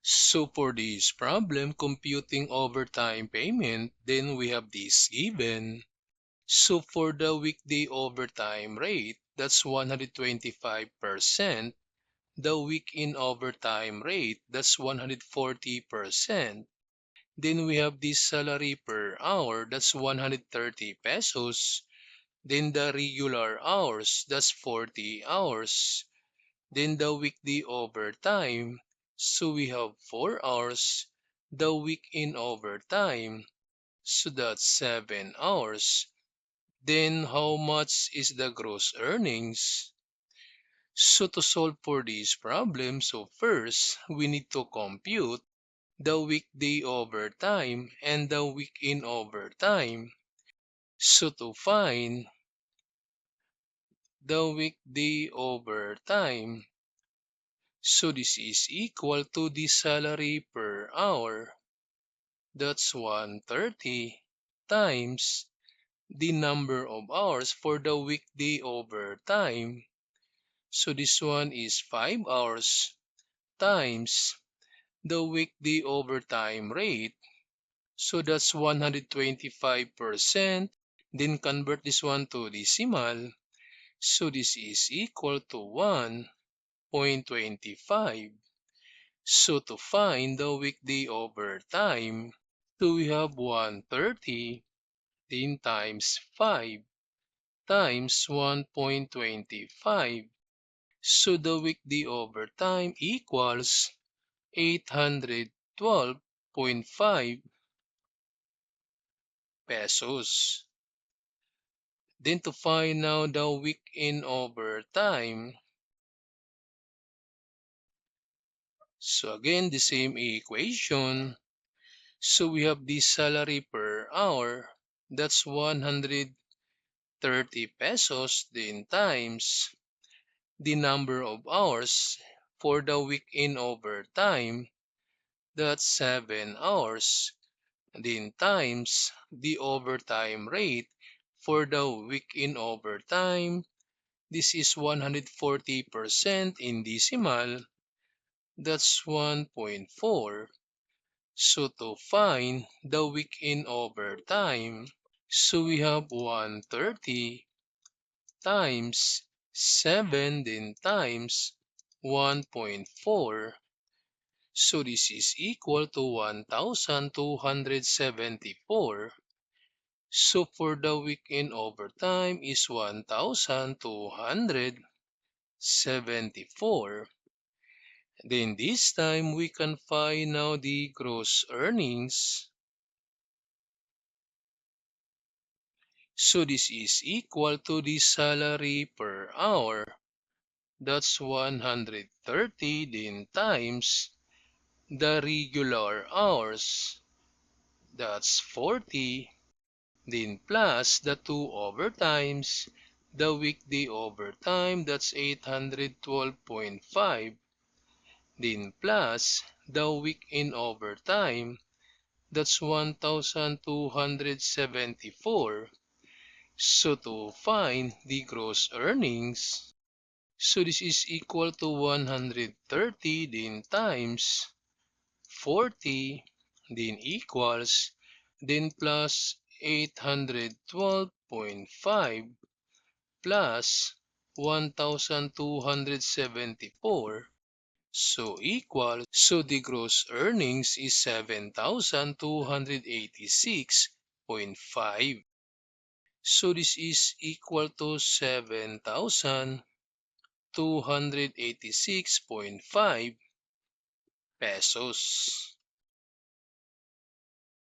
So for this problem, computing overtime payment, then we have this given. So for the weekday overtime rate, that's 125%. The week-in overtime rate, that's 140%. Then we have this salary per hour, that's 130 pesos. Then the regular hours, that's 40 hours. Then the weekday overtime, so we have 4 hours. The week-in overtime, so that's 7 hours. Then how much is the gross earnings? So to solve for this problem, so first we need to compute the weekday overtime and the week-in overtime. So to find the weekday overtime, so this is equal to the salary per hour, that's 130 times the number of hours for the weekday overtime. So this one is 5 hours times the weekday overtime rate. So that's 125%. Then convert this one to decimal. So this is equal to 1.25. So to find the weekday overtime, so we have 130 then times 5 times 1.25. So the weekday overtime equals 812.5 pesos. Then to find now the week-in overtime, so again the same equation. So we have the salary per hour, that's 130 pesos, then times the number of hours for the week-in overtime, that's 7 hours, then times the overtime rate for the week-in overtime. This is 140% in decimal, that's 1.4. So to find the week-in overtime, so we have 130 times 7 then times 1.4. So this is equal to 1,274. So for the week-in overtime is 1,274. Then this time we can find now the gross earnings. So this is equal to the salary per hour. That's 130 then times the regular hours. That's 40 then plus the 2 overtimes. The weekday overtime, that's 812.5. Then plus the week-in overtime, that's 1,274. So to find the gross earnings, so this is equal to 130 then times 40 then equals then plus 812.5 plus 1,274. So equal, so the gross earnings is 7,286.5. So this is equal to 7,286.5 pesos.